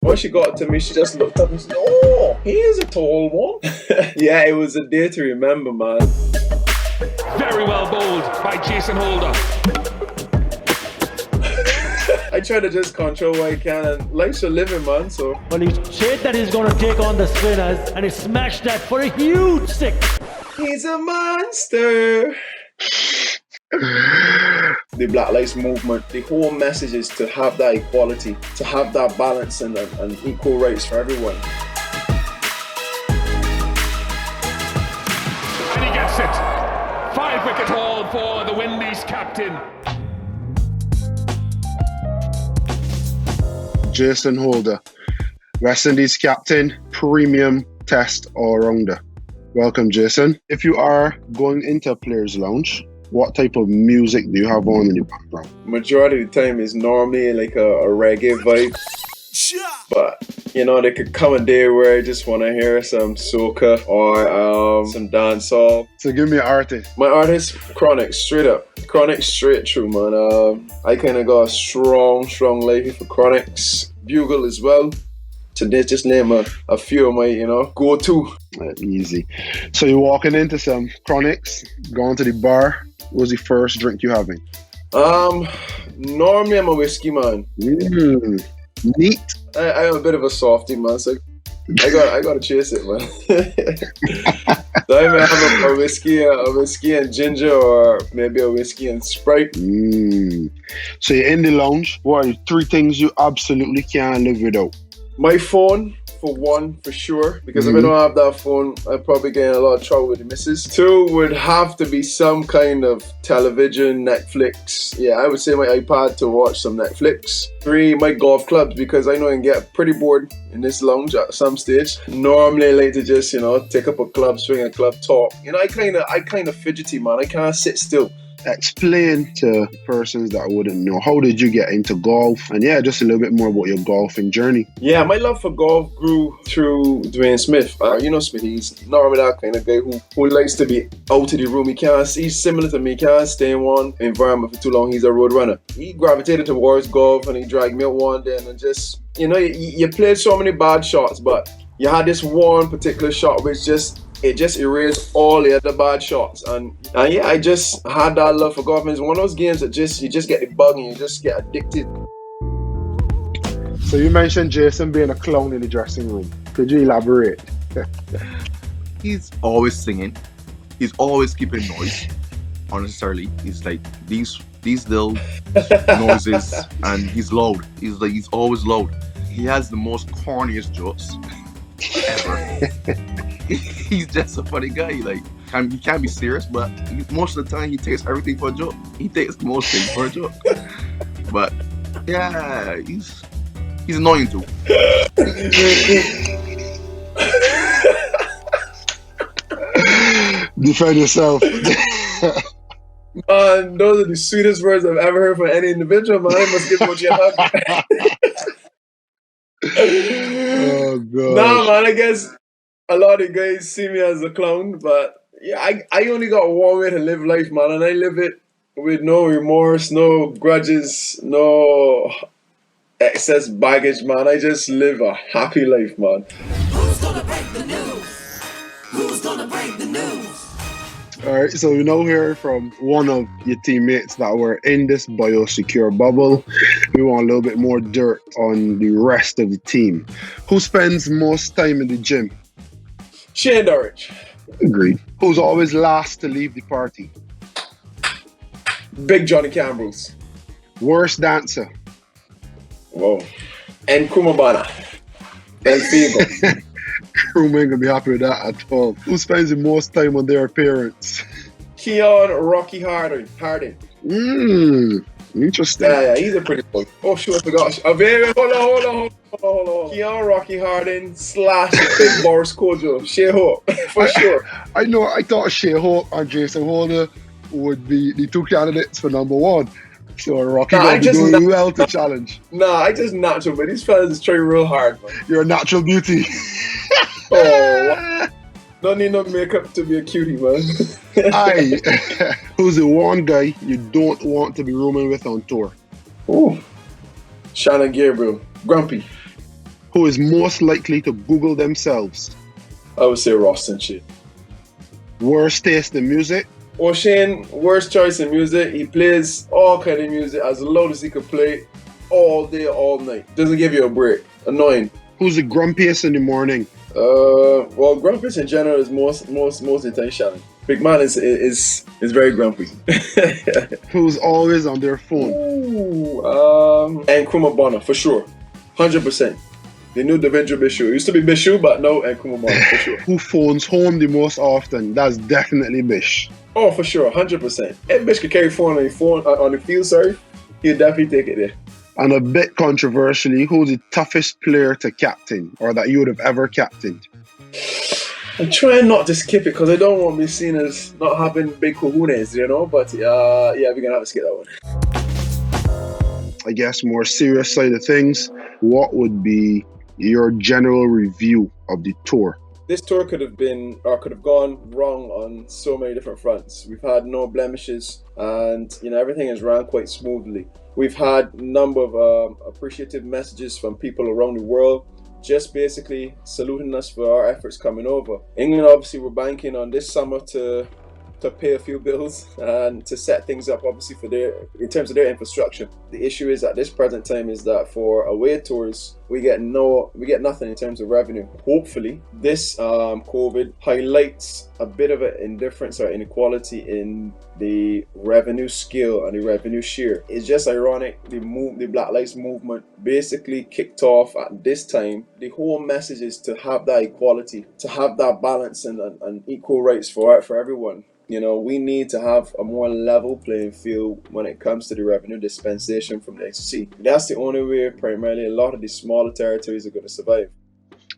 When she got to me, she just looked up and said, "Oh, he is a tall one." Yeah, it was a day to remember, man. Very well bowled by Jason Holder. I try to just control what I can, and life's a living, man, so. Well, he said that he's going to take on the spinners, and he smashed that for a huge six. He's a monster. The Black Lives Movement, the whole message is to have that equality, to have that balance and equal rights for everyone. And he gets it. 5-wicket haul for the Windies captain. Jason Holder, West Indies captain, premium test all-rounder. Welcome, Jason. If you are going into a player's lounge, what type of music do you have on in the background? Majority of the time is normally like a reggae vibe. But, you know, there could come a day where I just want to hear some soca or some dancehall. So give me an artist. My artist, Chronic, straight up. Chronic straight through, man. I kind of got a strong liking for Chronics. Bugle as well. To just name a few of my, go-to. Easy. So you're walking into some Chronics, going to the bar. What was the first drink you having? Normally I'm a whiskey man. Neat. I'm a bit of a softie, man, so I gotta chase it, man. So I may have a whiskey and ginger, or maybe a whiskey and Sprite. So you're in the lounge. What are the 3 things you absolutely can't live without? My phone, for one, for sure, because if I don't have that phone, I'd probably get in a lot of trouble with the missus. 2 would have to be some kind of television, Netflix. Yeah, I would say my iPad to watch some Netflix. 3, my golf clubs, because I know I can get pretty bored in this lounge at some stage. Normally I like to just, take up a club swing, a club talk. I kind of fidgety, man. I can't sit still. Explain to persons that wouldn't know, how did you get into golf? And yeah, just a little bit more about your golfing journey. Yeah, my love for golf grew through Dwayne Smith. Smith, he's normally that kind of guy who likes to be out of the room. He's similar to me, he can't stay in one environment for too long. He's a road runner. He gravitated towards golf and he dragged me out one day, and just, you played so many bad shots, but you had this one particular shot which just erased all the other bad shots, and yeah, I just had that love for golf. It's one of those games that you just get the bug and you just get addicted. So you mentioned Jason being a clown in the dressing room. Could you elaborate? He's always singing. He's always keeping noise unnecessarily. He's like these little noises, and he's loud. He's always loud. He has the most corniest jokes ever. He's just a funny guy. He can't be serious, but most of the time he takes everything for a joke. He takes most things for a joke. But yeah, he's annoying too. Defend yourself. Man, those are the sweetest words I've ever heard from any individual, man. I must give you a hug. Oh god. Nah, man, I guess a lot of guys see me as a clown, but yeah, I only got one way to live life, man, and I live it with no remorse, no grudges, no excess baggage, man. I just live a happy life, man. Who's gonna break the news? Who's gonna break the news? Alright, so we now hear from one of your teammates that were in this biosecure bubble. We want a little bit more dirt on the rest of the team. Who spends most time in the gym? Shane Dorridge. Agreed. Who's always last to leave the party? Big Johnny Cambrose. Worst dancer? Whoa. And Kumabana. El Figo. Crewman ain't gonna be happy with that at all. Who spends the most time on their appearance? Keon Rocky Harding. Interesting. Yeah, he's a pretty boy. Oh, shoot, I forgot. Hold on. Keon Rocky Harding / Big Boris Kojo. Shea Hope, for sure. I know, I thought Shea Hope and Jason Holder would be the 2 candidates for number 1. So Rocky will be doing well to challenge. Nah, I just natural, but these fellas is trying real hard, man. You're a natural beauty. Oh, don't need no makeup to be a cutie, man. Aye. Who's the one guy you don't want to be rooming with on tour? Oh, Shannon Gabriel. Grumpy. Who is most likely to Google themselves? I would say Ross and Shane. Worst taste in music? Well, Shane, worst choice in music. He plays all kind of music as loud as he could play all day, all night. Doesn't give you a break. Annoying. Who's the grumpiest in the morning? Well, grumpy in general is most intentional. Big man is very grumpy. Who's always on their phone? Ooh, and Nkrumah Bonner for sure, 100%. The new Devendra Bishu. It used to be Bishu, but no, Nkrumah Bonner for sure. Who phones home the most often? That's definitely Bish. Oh, for sure, 100%. If Bish could carry phone on the field, sorry, he'd definitely take it there. And a bit controversially, who's the toughest player to captain or that you would have ever captained? I'm trying not to skip it because I don't want to be seen as not having big cojones, you know. But yeah, we're gonna have to skip that one. I guess more serious side of things, what would be your general review of the tour? This tour could have gone wrong on so many different fronts. We've had no blemishes, and everything has ran quite smoothly. We've had a number of appreciative messages from people around the world, just basically saluting us for our efforts coming over. England, obviously, we're banking on this summer to pay a few bills and to set things up, obviously, in terms of their infrastructure. The issue is at this present time is that for away tours, we get nothing in terms of revenue. Hopefully, this COVID highlights a bit of an indifference or inequality in the revenue scale and the revenue share. It's just ironic. The Black Lives Movement basically kicked off at this time. The whole message is to have that equality, to have that balance and equal rights for everyone. We need to have a more level playing field when it comes to the revenue dispensation from the XC. That's the only way primarily a lot of these smaller territories are going to survive.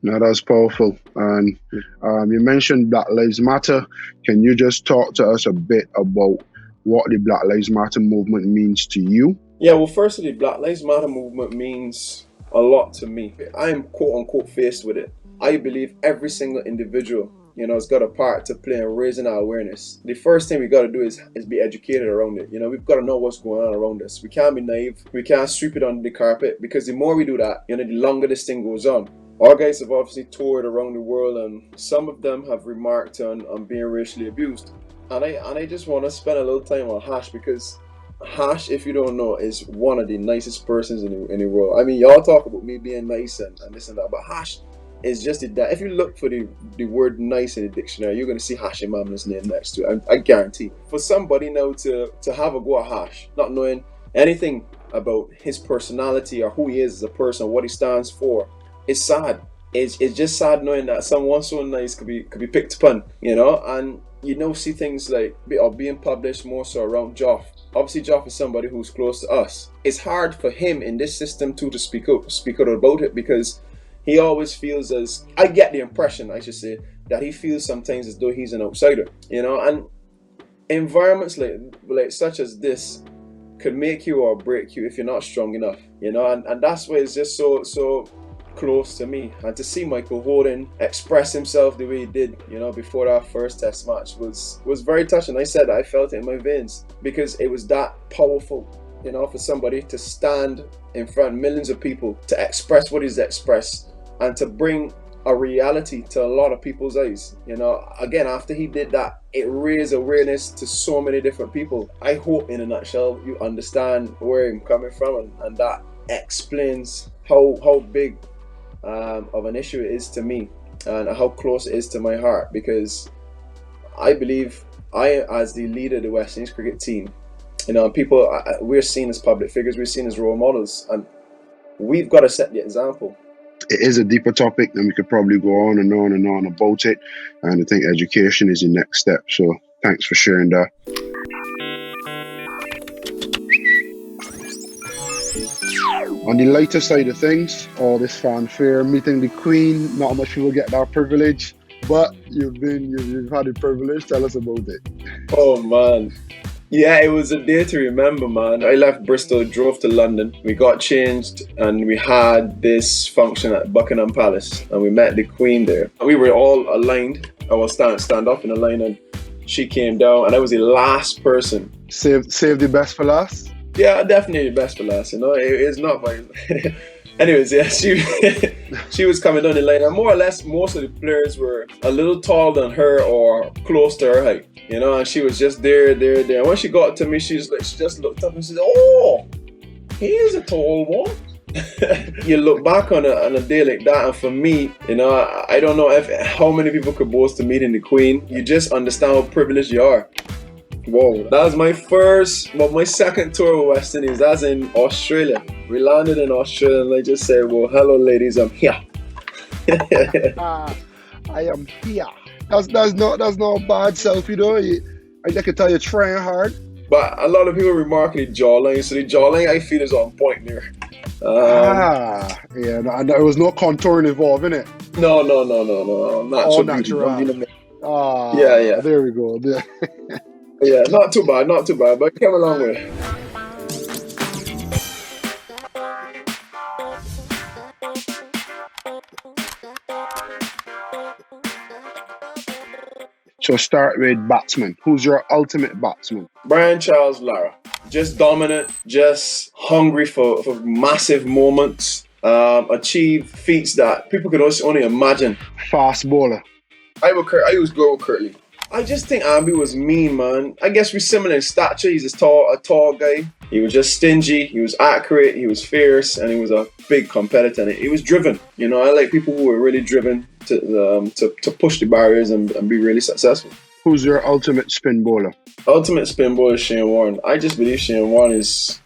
Now that's powerful. And you mentioned Black Lives Matter. Can you just talk to us a bit about what the Black Lives Matter movement means to you? Yeah, well, firstly, the Black Lives Matter movement means a lot to me. I am quote-unquote faced with it. I believe every single individual has got a part to play in raising our awareness. The first thing we got to do is be educated around it. We've got to know what's going on around us. We can't be naive. We can't sweep it under the carpet, because the more we do that, the longer this thing goes on. Our guys have obviously toured around the world, and some of them have remarked on being racially abused. And I just want to spend a little time on Hash, because Hash, if you don't know, is one of the nicest persons in the world. I mean, y'all talk about me being nice and this and that, but Hash is just that. If you look for the word nice in the dictionary, you're going to see Hash Imam's name next to it. I guarantee. For somebody now to have a go at Hash, not knowing anything about his personality or who he is as a person, what he stands for, it's sad. It's just sad knowing that someone so nice could be picked upon, and see things like being published more so around Joff. Obviously, Joff is somebody who's close to us. It's hard for him in this system to speak out about it, because he always feels I get the impression, I should say, that he feels sometimes as though he's an outsider, and environments like such as this could make you or break you if you're not strong enough, and that's why it's just so close to me. And to see Michael Holden express himself the way he did, before our first test match was very touching. I said I felt it in my veins, because it was that powerful, for somebody to stand in front of millions of people, to express what he's expressed, and to bring a reality to a lot of people's eyes. Again, after he did that, it raised awareness to so many different people. I hope, in a nutshell, you understand where I'm coming from, and that explains how big of an issue it is to me, and how close it is to my heart, because I believe as the leader of the West Indies cricket team, people, we're seen as public figures, we're seen as role models, and we've got to set the example. It is a deeper topic, and we could probably go on and on and on about it, and I think education is the next step, so thanks for sharing that. On the lighter side of things, all this fanfare, meeting the Queen, not much people get that privilege, but you've had the privilege. Tell us about it. Oh man, yeah, it was a day to remember, man. I left Bristol, drove to London, we got changed, and we had this function at Buckingham Palace, and we met the Queen there. We were all aligned. I was stand up in a line, and she came down, and I was the last person. Save the best for last? Yeah, definitely the best for last. It's not my Anyways, yeah, she was coming down the lane, and more or less, most of the players were a little taller than her or close to her height, you know. And she was just there. And when she got to me, she just looked up and she said, "Oh, he is a tall one." You look back on a day like that, and for me, you know, I don't know how many people could boast to meeting the Queen. You just understand how privileged you are. Whoa, that was my second tour with West Indies. That's in Australia. We landed in Australia, and I just said, "Well, hello, ladies, I'm here." I am here. That's not a bad selfie though. I can tell you're trying hard. But a lot of people remark the jawline, so the jawline I feel is on point there. Yeah, and there was no contouring involved in it. No, All natural. natural. Yeah. There we go. Yeah, not too bad, but it came a long way. So start with batsman. Who's your ultimate batsman? Brian Charles Lara. Just dominant, just hungry for massive moments, achieve feats that people could only imagine. Fast bowler. I was go with Curtly. I just think Ambi was mean, man. I guess we're similar in stature. He's a tall guy. He was just stingy. He was accurate. He was fierce, and he was a big competitor. And he was driven. You know, I like people who were really driven to push the barriers and be really successful. Who's your ultimate spin bowler? Ultimate spin bowler is Shane Warne. I just believe Shane Warne is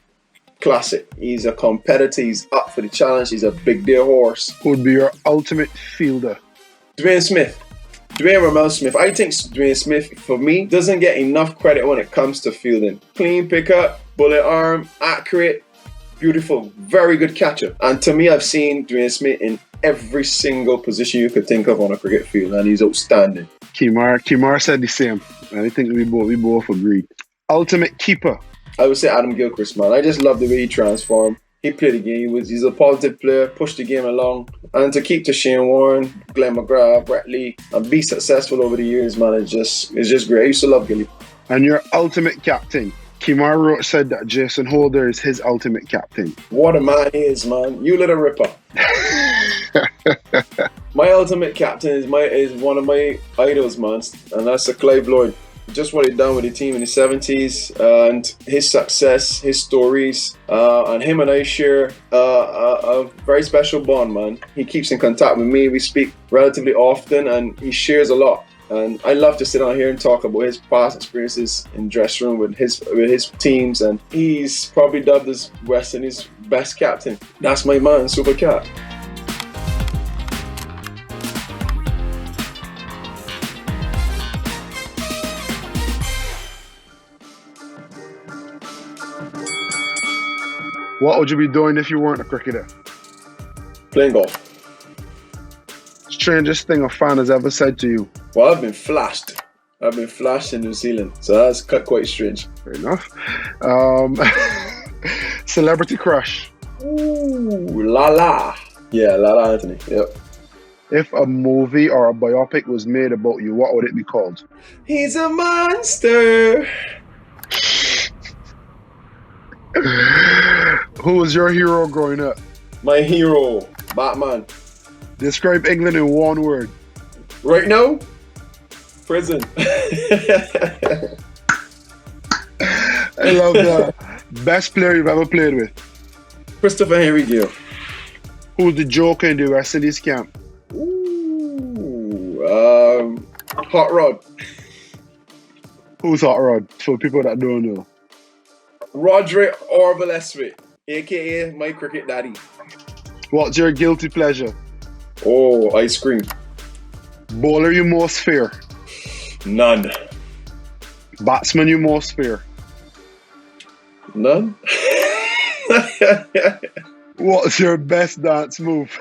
classic. He's a competitor. He's up for the challenge. He's a big deal horse. Who would be your ultimate fielder? Dwayne Ramel Smith. I think Dwayne Smith, for me, doesn't get enough credit when it comes to fielding. Clean pickup, bullet arm, accurate, beautiful, very good catcher. And to me, I've seen Dwayne Smith in every single position you could think of on a cricket field, and he's outstanding. Kimar said the same. I think we both agree. Ultimate keeper. I would say Adam Gilchrist, man. I just love the way he transformed. He played the game. He's a positive player, pushed the game along. And to keep to Shane Warne, Glenn McGrath, Brett Lee, and be successful over the years, man, it's just great. I used to love Gilly. And your ultimate captain. Kimar Roach said that Jason Holder is his ultimate captain. What a man he is, man. You little ripper. My ultimate captain is one of my idols, man. And that's Clive Lloyd. Just what he done with the team in the 70s and his success, his stories, and him and I share a very special bond, man. He keeps in contact with me. We speak relatively often, and he shares a lot. And I love to sit on here and talk about his past experiences in dressing room with his teams. And he's probably dubbed as West Indies' best captain. That's my man, Super Cat. What would you be doing if you weren't a cricketer? Playing golf. Strangest thing a fan has ever said to you? Well, I've been flashed. In New Zealand, so that's quite strange. Fair enough. Celebrity crush. Ooh, Lala. Yeah, Lala Anthony. Yep. If a movie or a biopic was made about you, what would it be called? He's a monster. Who was your hero growing up? My hero, Batman. Describe England in one word. Right now, prison. I love that. Best player you've ever played with? Christopher Henry Gill. Who's the joker in the West Indies camp? Ooh, Hot Rod. Who's Hot Rod? For people that don't know. Roderick Orville Eswit, aka my cricket daddy. What's your guilty pleasure? Oh, ice cream. Bowler you most fear? None. Batsman you most fear? None. What's your best dance move?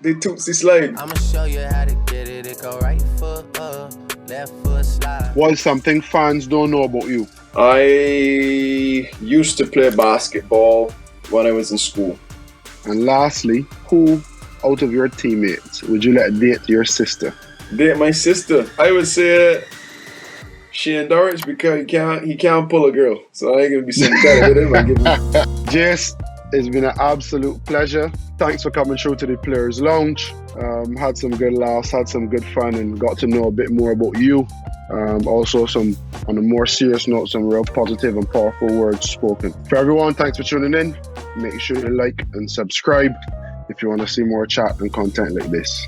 The Tootsie Slide. I'ma show you how to get it. It go right foot up, left foot slide. What's something fans don't know about you? I used to play basketball when I was in school. And lastly, who out of your teammates would you let date your sister? Date my sister? I would say Shane Dorrich, because he can't pull a girl. So I ain't gonna be sympathetic with him. Jace, It's been an absolute pleasure. Thanks for coming through to the Players Lounge. Had some good laughs, had some good fun, and got to know a bit more about you. Also, some on a more serious note, some real positive and powerful words spoken. For everyone, thanks for tuning in. Make sure you like and subscribe if you want to see more chat and content like this.